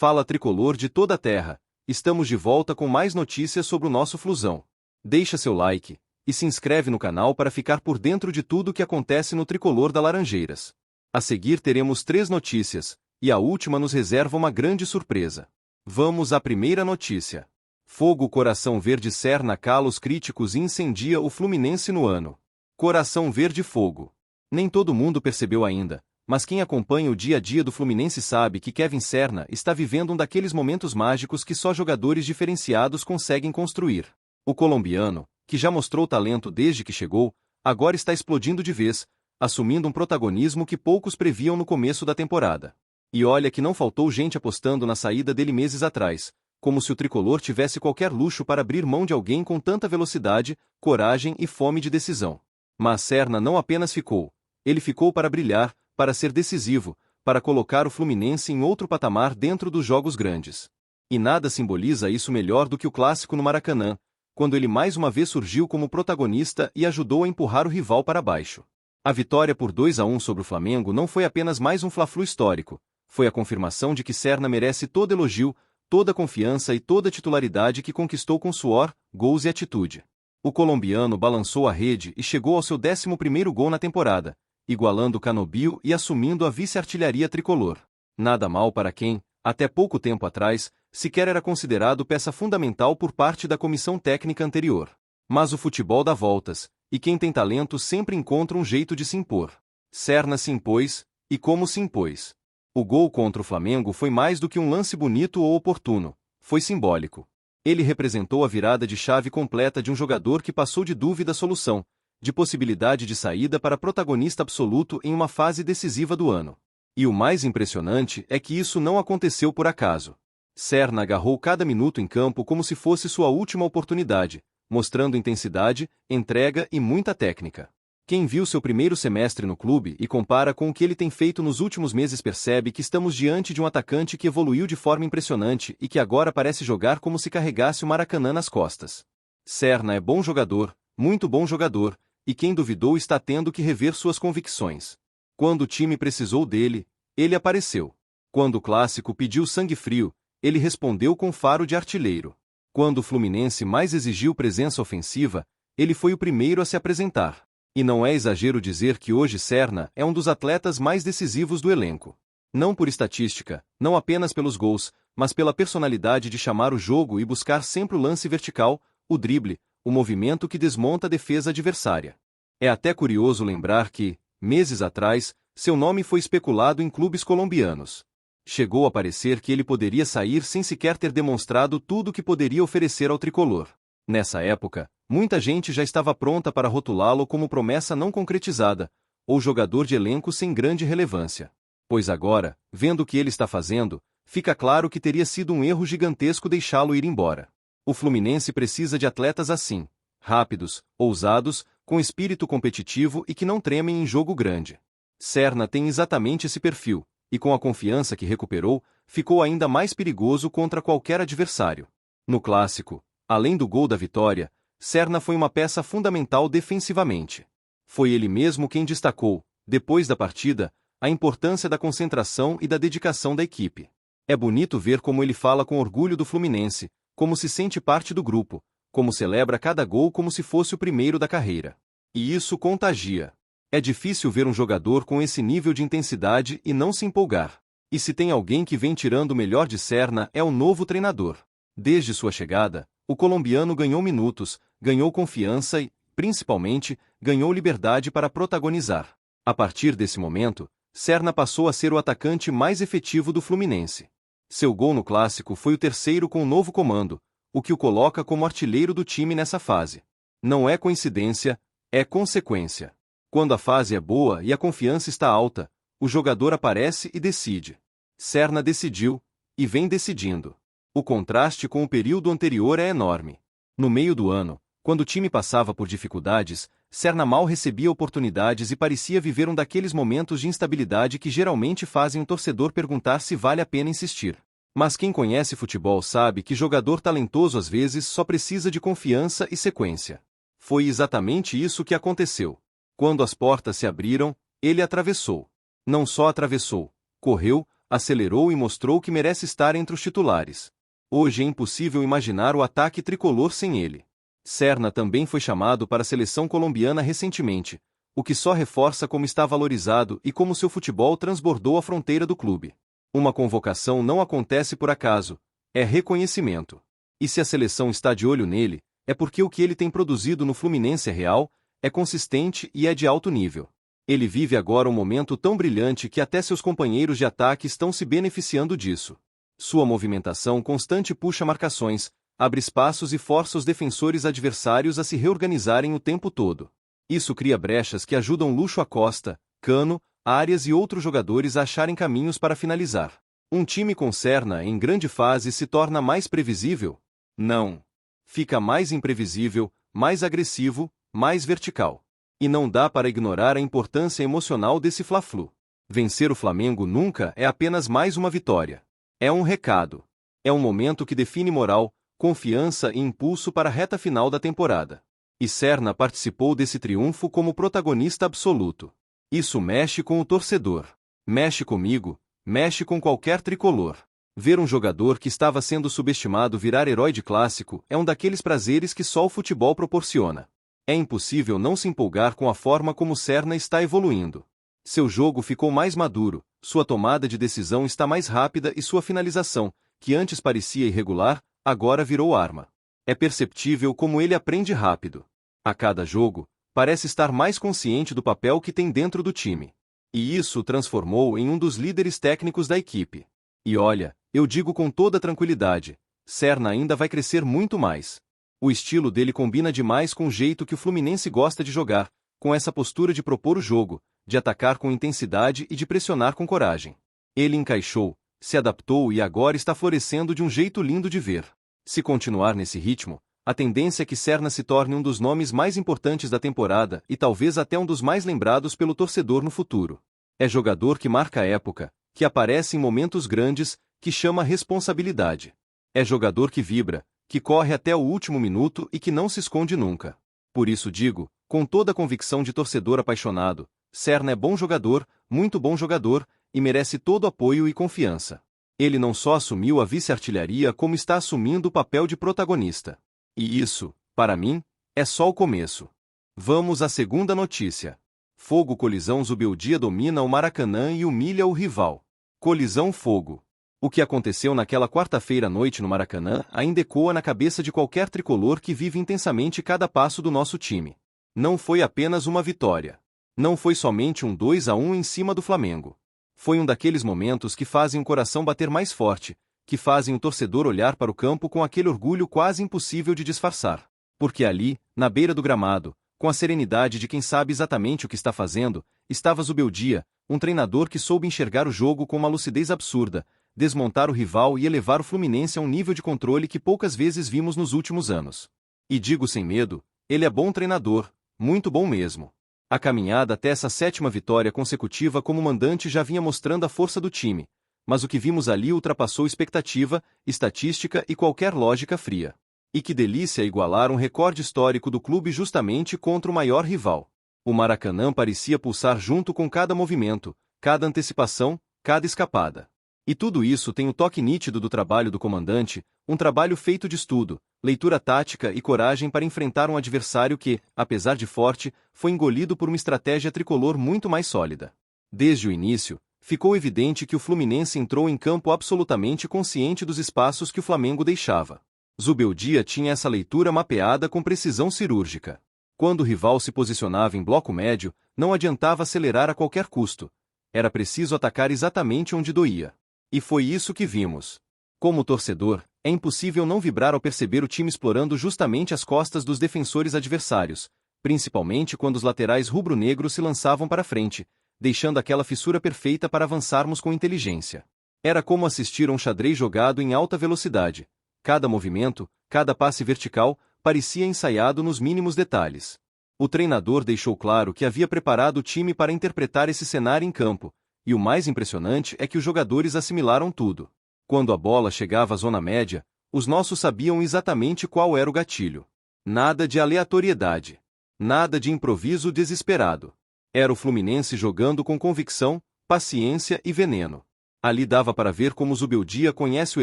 Fala tricolor de toda a terra, estamos de volta com mais notícias sobre o nosso Flusão. Deixa seu like e se inscreve no canal para ficar por dentro de tudo o que acontece no tricolor da Laranjeiras. A seguir teremos 3 notícias, e a última nos reserva uma grande surpresa. Vamos à primeira notícia. Fogo Coração Verde Serna cala os críticos e incendia o Fluminense no ano. Coração Verde Fogo. Nem todo mundo percebeu ainda, mas quem acompanha o dia a dia do Fluminense sabe que Kevin Serna está vivendo um daqueles momentos mágicos que só jogadores diferenciados conseguem construir. O colombiano, que já mostrou talento desde que chegou, agora está explodindo de vez, assumindo um protagonismo que poucos previam no começo da temporada. E olha que não faltou gente apostando na saída dele meses atrás, como se o tricolor tivesse qualquer luxo para abrir mão de alguém com tanta velocidade, coragem e fome de decisão. Mas Serna não apenas ficou, ele ficou para brilhar, para ser decisivo, para colocar o Fluminense em outro patamar dentro dos jogos grandes. E nada simboliza isso melhor do que o clássico no Maracanã, quando ele mais uma vez surgiu como protagonista e ajudou a empurrar o rival para baixo. A vitória por 2-1 sobre o Flamengo não foi apenas mais um fla-flu histórico, foi a confirmação de que Serna merece todo elogio, toda a confiança e toda a titularidade que conquistou com suor, gols e atitude. O colombiano balançou a rede e chegou ao seu 11º gol na temporada, igualando Canobio e assumindo a vice-artilharia tricolor. Nada mal para quem, até pouco tempo atrás, sequer era considerado peça fundamental por parte da comissão técnica anterior. Mas o futebol dá voltas, e quem tem talento sempre encontra um jeito de se impor. Serna se impôs, e como se impôs. O gol contra o Flamengo foi mais do que um lance bonito ou oportuno, foi simbólico. Ele representou a virada de chave completa de um jogador que passou de dúvida à solução, de possibilidade de saída para protagonista absoluto em uma fase decisiva do ano. E o mais impressionante é que isso não aconteceu por acaso. Serna agarrou cada minuto em campo como se fosse sua última oportunidade, mostrando intensidade, entrega e muita técnica. Quem viu seu primeiro semestre no clube e compara com o que ele tem feito nos últimos meses percebe que estamos diante de um atacante que evoluiu de forma impressionante e que agora parece jogar como se carregasse o Maracanã nas costas. Serna é bom jogador, muito bom jogador, e quem duvidou está tendo que rever suas convicções. Quando o time precisou dele, ele apareceu. Quando o clássico pediu sangue frio, ele respondeu com faro de artilheiro. Quando o Fluminense mais exigiu presença ofensiva, ele foi o primeiro a se apresentar. E não é exagero dizer que hoje Serna é um dos atletas mais decisivos do elenco. Não por estatística, não apenas pelos gols, mas pela personalidade de chamar o jogo e buscar sempre o lance vertical, o drible, o movimento que desmonta a defesa adversária. É até curioso lembrar que, meses atrás, seu nome foi especulado em clubes colombianos. Chegou a parecer que ele poderia sair sem sequer ter demonstrado tudo o que poderia oferecer ao tricolor. Nessa época, muita gente já estava pronta para rotulá-lo como promessa não concretizada, ou jogador de elenco sem grande relevância. Pois agora, vendo o que ele está fazendo, fica claro que teria sido um erro gigantesco deixá-lo ir embora. O Fluminense precisa de atletas assim, rápidos, ousados, com espírito competitivo e que não tremem em jogo grande. Serna tem exatamente esse perfil, e com a confiança que recuperou, ficou ainda mais perigoso contra qualquer adversário. No clássico, além do gol da vitória, Serna foi uma peça fundamental defensivamente. Foi ele mesmo quem destacou, depois da partida, a importância da concentração e da dedicação da equipe. É bonito ver como ele fala com orgulho do Fluminense, como se sente parte do grupo, como celebra cada gol como se fosse o primeiro da carreira. E isso contagia. É difícil ver um jogador com esse nível de intensidade e não se empolgar. E se tem alguém que vem tirando o melhor de Serna é o novo treinador. Desde sua chegada, o colombiano ganhou minutos, ganhou confiança e, principalmente, ganhou liberdade para protagonizar. A partir desse momento, Serna passou a ser o atacante mais efetivo do Fluminense. Seu gol no clássico foi o 3º com o novo comando, o que o coloca como artilheiro do time nessa fase. Não é coincidência, é consequência. Quando a fase é boa e a confiança está alta, o jogador aparece e decide. Serna decidiu, e vem decidindo. O contraste com o período anterior é enorme. No meio do ano, quando o time passava por dificuldades, Serna mal recebia oportunidades e parecia viver um daqueles momentos de instabilidade que geralmente fazem o torcedor perguntar se vale a pena insistir. Mas quem conhece futebol sabe que jogador talentoso às vezes só precisa de confiança e sequência. Foi exatamente isso que aconteceu. Quando as portas se abriram, ele atravessou. Não só atravessou, correu, acelerou e mostrou que merece estar entre os titulares. Hoje é impossível imaginar o ataque tricolor sem ele. Serna também foi chamado para a seleção colombiana recentemente, o que só reforça como está valorizado e como seu futebol transbordou a fronteira do clube. Uma convocação não acontece por acaso, é reconhecimento. E se a seleção está de olho nele, é porque o que ele tem produzido no Fluminense é real, é consistente e é de alto nível. Ele vive agora um momento tão brilhante que até seus companheiros de ataque estão se beneficiando disso. Sua movimentação constante puxa marcações, abre espaços e força os defensores adversários a se reorganizarem o tempo todo. Isso cria brechas que ajudam Lucho Acosta, Cano, Arias e outros jogadores a acharem caminhos para finalizar. Um time com Serna em grande fase se torna mais previsível? Não. Fica mais imprevisível, mais agressivo, mais vertical. E não dá para ignorar a importância emocional desse Fla-Flu. Vencer o Flamengo nunca é apenas mais uma vitória. É um recado. É um momento que define moral, confiança e impulso para a reta final da temporada. E Serna participou desse triunfo como protagonista absoluto. Isso mexe com o torcedor. Mexe comigo, mexe com qualquer tricolor. Ver um jogador que estava sendo subestimado virar herói de clássico é um daqueles prazeres que só o futebol proporciona. É impossível não se empolgar com a forma como Serna está evoluindo. Seu jogo ficou mais maduro, sua tomada de decisão está mais rápida e sua finalização, que antes parecia irregular, agora virou arma. É perceptível como ele aprende rápido. A cada jogo, parece estar mais consciente do papel que tem dentro do time. E isso o transformou em um dos líderes técnicos da equipe. E olha, eu digo com toda tranquilidade, Serna ainda vai crescer muito mais. O estilo dele combina demais com o jeito que o Fluminense gosta de jogar, com essa postura de propor o jogo, de atacar com intensidade e de pressionar com coragem. Ele encaixou, se adaptou e agora está florescendo de um jeito lindo de ver. Se continuar nesse ritmo, a tendência é que Serna se torne um dos nomes mais importantes da temporada e talvez até um dos mais lembrados pelo torcedor no futuro. É jogador que marca a época, que aparece em momentos grandes, que chama responsabilidade. É jogador que vibra, que corre até o último minuto e que não se esconde nunca. Por isso digo, com toda a convicção de torcedor apaixonado, Serna é bom jogador, muito bom jogador, e merece todo o apoio e confiança. Ele não só assumiu a vice-artilharia como está assumindo o papel de protagonista. E isso, para mim, é só o começo. Vamos à segunda notícia. Fogo Colisão Zubeldia domina o Maracanã e humilha o rival. Colisão Fogo. O que aconteceu naquela quarta-feira à noite no Maracanã ainda ecoa na cabeça de qualquer tricolor que vive intensamente cada passo do nosso time. Não foi apenas uma vitória. Não foi somente um 2-1 em cima do Flamengo. Foi um daqueles momentos que fazem o coração bater mais forte, que fazem o torcedor olhar para o campo com aquele orgulho quase impossível de disfarçar. Porque ali, na beira do gramado, com a serenidade de quem sabe exatamente o que está fazendo, estava Zubeldia, um treinador que soube enxergar o jogo com uma lucidez absurda, desmontar o rival e elevar o Fluminense a um nível de controle que poucas vezes vimos nos últimos anos. E digo sem medo, ele é bom treinador, muito bom mesmo. A caminhada até essa 7ª vitória consecutiva como mandante já vinha mostrando a força do time, mas o que vimos ali ultrapassou expectativa, estatística e qualquer lógica fria. E que delícia igualar um recorde histórico do clube justamente contra o maior rival. O Maracanã parecia pulsar junto com cada movimento, cada antecipação, cada escapada. E tudo isso tem o toque nítido do trabalho do comandante, um trabalho feito de estudo, leitura tática e coragem para enfrentar um adversário que, apesar de forte, foi engolido por uma estratégia tricolor muito mais sólida. Desde o início, ficou evidente que o Fluminense entrou em campo absolutamente consciente dos espaços que o Flamengo deixava. Zubeldia tinha essa leitura mapeada com precisão cirúrgica. Quando o rival se posicionava em bloco médio, não adiantava acelerar a qualquer custo. Era preciso atacar exatamente onde doía. E foi isso que vimos. Como torcedor, é impossível não vibrar ao perceber o time explorando justamente as costas dos defensores adversários, principalmente quando os laterais rubro-negros se lançavam para frente, deixando aquela fissura perfeita para avançarmos com inteligência. Era como assistir a um xadrez jogado em alta velocidade. Cada movimento, cada passe vertical, parecia ensaiado nos mínimos detalhes. O treinador deixou claro que havia preparado o time para interpretar esse cenário em campo, e o mais impressionante é que os jogadores assimilaram tudo. Quando a bola chegava à zona média, os nossos sabiam exatamente qual era o gatilho. Nada de aleatoriedade. Nada de improviso desesperado. Era o Fluminense jogando com convicção, paciência e veneno. Ali dava para ver como Zubeldia conhece o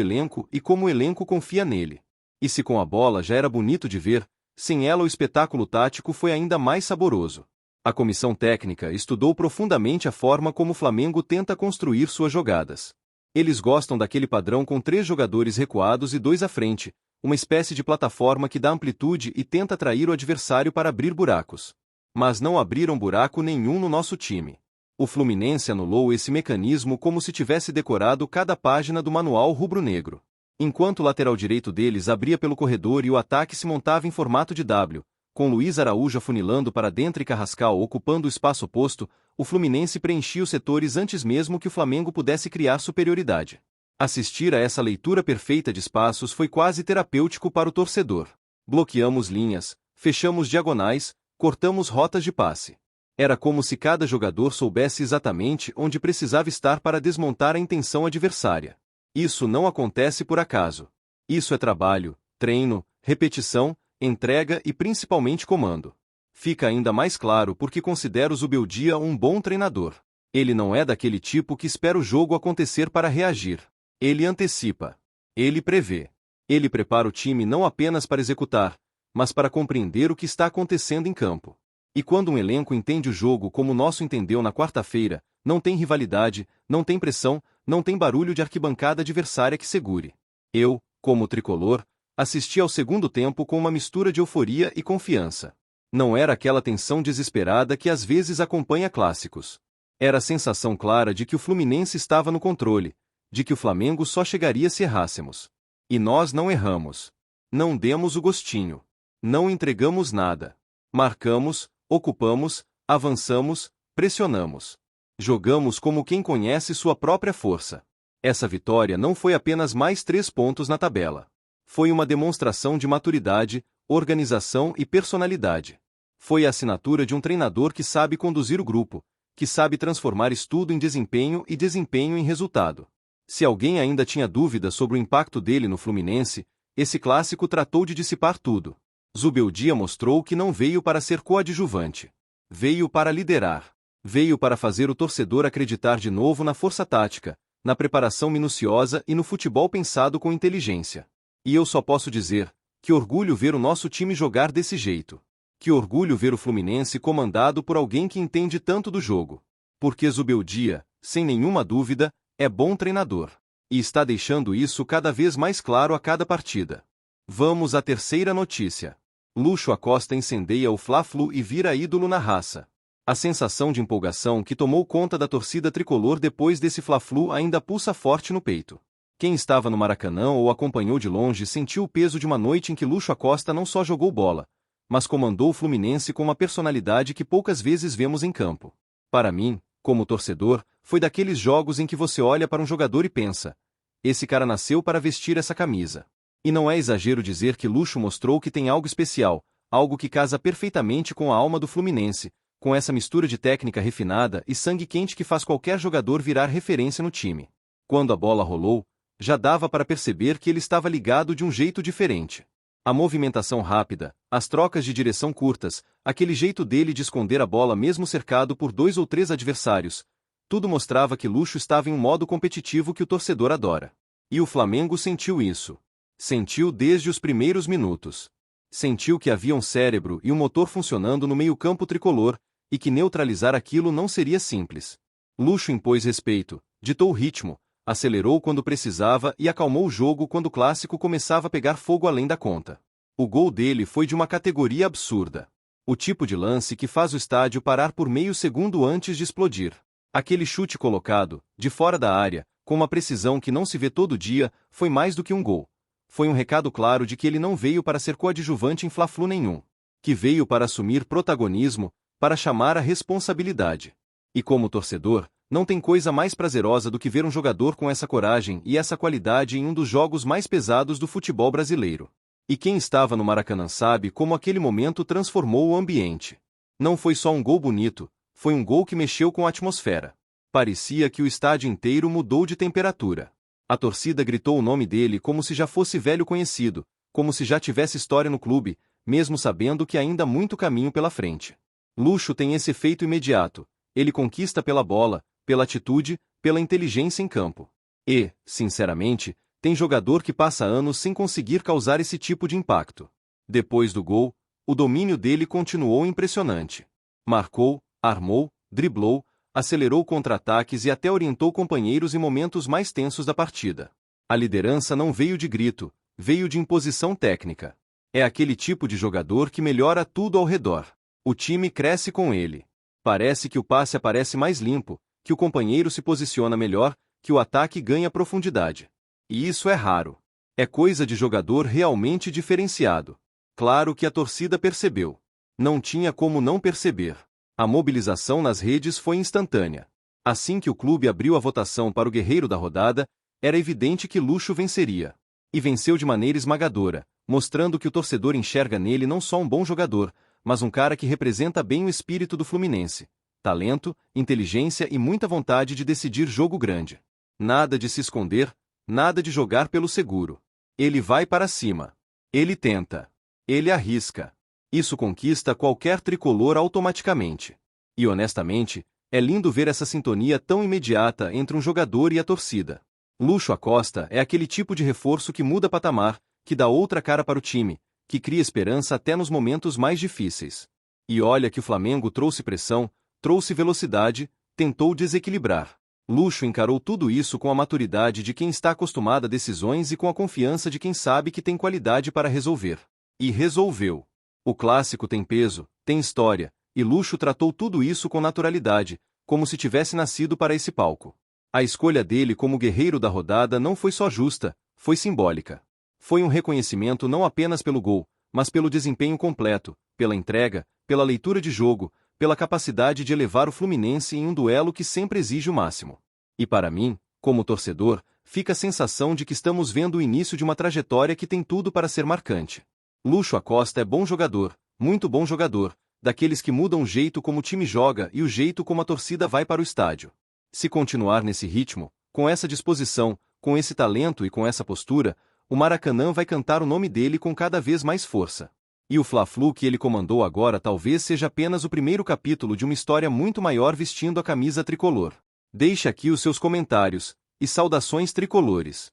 elenco e como o elenco confia nele. E se com a bola já era bonito de ver, sem ela o espetáculo tático foi ainda mais saboroso. A comissão técnica estudou profundamente a forma como o Flamengo tenta construir suas jogadas. Eles gostam daquele padrão com 3 jogadores recuados e 2 à frente, uma espécie de plataforma que dá amplitude e tenta atrair o adversário para abrir buracos. Mas não abriram buraco nenhum no nosso time. O Fluminense anulou esse mecanismo como se tivesse decorado cada página do manual rubro-negro. Enquanto o lateral direito deles abria pelo corredor e o ataque se montava em formato de W, com Luiz Araújo afunilando para dentro e Carrascal ocupando o espaço oposto, o Fluminense preenchia os setores antes mesmo que o Flamengo pudesse criar superioridade. Assistir a essa leitura perfeita de espaços foi quase terapêutico para o torcedor. Bloqueamos linhas, fechamos diagonais, cortamos rotas de passe. Era como se cada jogador soubesse exatamente onde precisava estar para desmontar a intenção adversária. Isso não acontece por acaso. Isso é trabalho, treino, repetição, entrega e principalmente comando. Fica ainda mais claro porque considero Zubeldia um bom treinador. Ele não é daquele tipo que espera o jogo acontecer para reagir. Ele antecipa. Ele prevê. Ele prepara o time não apenas para executar, mas para compreender o que está acontecendo em campo. E quando um elenco entende o jogo como o nosso entendeu na quarta-feira, não tem rivalidade, não tem pressão, não tem barulho de arquibancada adversária que segure. Eu, como tricolor, assisti ao segundo tempo com uma mistura de euforia e confiança. Não era aquela tensão desesperada que às vezes acompanha clássicos. Era a sensação clara de que o Fluminense estava no controle, de que o Flamengo só chegaria se errássemos. E nós não erramos. Não demos o gostinho. Não entregamos nada. Marcamos, ocupamos, avançamos, pressionamos. Jogamos como quem conhece sua própria força. Essa vitória não foi apenas mais 3 pontos na tabela. Foi uma demonstração de maturidade, organização e personalidade. Foi a assinatura de um treinador que sabe conduzir o grupo, que sabe transformar estudo em desempenho e desempenho em resultado. Se alguém ainda tinha dúvida sobre o impacto dele no Fluminense, esse clássico tratou de dissipar tudo. Zubeldia mostrou que não veio para ser coadjuvante. Veio para liderar. Veio para fazer o torcedor acreditar de novo na força tática, na preparação minuciosa e no futebol pensado com inteligência. E eu só posso dizer, que orgulho ver o nosso time jogar desse jeito. Que orgulho ver o Fluminense comandado por alguém que entende tanto do jogo. Porque Zubeldia, sem nenhuma dúvida, é bom treinador. E está deixando isso cada vez mais claro a cada partida. Vamos à terceira notícia. Lucho Acosta incendeia o Fla-Flu e vira ídolo na raça. A sensação de empolgação que tomou conta da torcida tricolor depois desse Fla-Flu ainda pulsa forte no peito. Quem estava no Maracanã ou acompanhou de longe sentiu o peso de uma noite em que Lucho Acosta não só jogou bola, mas comandou o Fluminense com uma personalidade que poucas vezes vemos em campo. Para mim, como torcedor, foi daqueles jogos em que você olha para um jogador e pensa: esse cara nasceu para vestir essa camisa. E não é exagero dizer que Lucho mostrou que tem algo especial, algo que casa perfeitamente com a alma do Fluminense, com essa mistura de técnica refinada e sangue quente que faz qualquer jogador virar referência no time. Quando a bola rolou, já dava para perceber que ele estava ligado de um jeito diferente. A movimentação rápida, as trocas de direção curtas, aquele jeito dele de esconder a bola mesmo cercado por 2 ou 3 adversários, tudo mostrava que Lucho estava em um modo competitivo que o torcedor adora. E o Flamengo sentiu isso. Sentiu desde os primeiros minutos. Sentiu que havia um cérebro e um motor funcionando no meio-campo tricolor, e que neutralizar aquilo não seria simples. Lucho impôs respeito, ditou o ritmo, acelerou quando precisava e acalmou o jogo quando o clássico começava a pegar fogo além da conta. O gol dele foi de uma categoria absurda. O tipo de lance que faz o estádio parar por meio segundo antes de explodir. Aquele chute colocado, de fora da área, com uma precisão que não se vê todo dia, foi mais do que um gol. Foi um recado claro de que ele não veio para ser coadjuvante em Fla-Flu nenhum. Que veio para assumir protagonismo, para chamar a responsabilidade. E como torcedor, não tem coisa mais prazerosa do que ver um jogador com essa coragem e essa qualidade em um dos jogos mais pesados do futebol brasileiro. E quem estava no Maracanã sabe como aquele momento transformou o ambiente. Não foi só um gol bonito, foi um gol que mexeu com a atmosfera. Parecia que o estádio inteiro mudou de temperatura. A torcida gritou o nome dele como se já fosse velho conhecido, como se já tivesse história no clube, mesmo sabendo que ainda há muito caminho pela frente. Lucho tem esse efeito imediato. Ele conquista pela bola, pela atitude, pela inteligência em campo. E, sinceramente, tem jogador que passa anos sem conseguir causar esse tipo de impacto. Depois do gol, o domínio dele continuou impressionante. Marcou, armou, driblou, acelerou contra-ataques e até orientou companheiros em momentos mais tensos da partida. A liderança não veio de grito, veio de imposição técnica. É aquele tipo de jogador que melhora tudo ao redor. O time cresce com ele. Parece que o passe aparece mais limpo, que o companheiro se posiciona melhor, que o ataque ganha profundidade. E isso é raro. É coisa de jogador realmente diferenciado. Claro que a torcida percebeu. Não tinha como não perceber. A mobilização nas redes foi instantânea. Assim que o clube abriu a votação para o guerreiro da rodada, era evidente que Lucho venceria. E venceu de maneira esmagadora, mostrando que o torcedor enxerga nele não só um bom jogador, mas um cara que representa bem o espírito do Fluminense. Talento, inteligência e muita vontade de decidir jogo grande. Nada de se esconder, nada de jogar pelo seguro. Ele vai para cima. Ele tenta. Ele arrisca. Isso conquista qualquer tricolor automaticamente. E honestamente, é lindo ver essa sintonia tão imediata entre um jogador e a torcida. Lucho Acosta é aquele tipo de reforço que muda patamar, que dá outra cara para o time, que cria esperança até nos momentos mais difíceis. E olha que o Flamengo trouxe pressão, trouxe velocidade, tentou desequilibrar. Lucho encarou tudo isso com a maturidade de quem está acostumado a decisões e com a confiança de quem sabe que tem qualidade para resolver. E resolveu. O clássico tem peso, tem história, e Lucho tratou tudo isso com naturalidade, como se tivesse nascido para esse palco. A escolha dele como guerreiro da rodada não foi só justa, foi simbólica. Foi um reconhecimento não apenas pelo gol, mas pelo desempenho completo, pela entrega, pela leitura de jogo, pela capacidade de elevar o Fluminense em um duelo que sempre exige o máximo. E para mim, como torcedor, fica a sensação de que estamos vendo o início de uma trajetória que tem tudo para ser marcante. Lucho Acosta é bom jogador, muito bom jogador, daqueles que mudam o jeito como o time joga e o jeito como a torcida vai para o estádio. Se continuar nesse ritmo, com essa disposição, com esse talento e com essa postura, o Maracanã vai cantar o nome dele com cada vez mais força. E o Fla-Flu que ele comandou agora talvez seja apenas o primeiro capítulo de uma história muito maior vestindo a camisa tricolor. Deixe aqui os seus comentários, e saudações tricolores.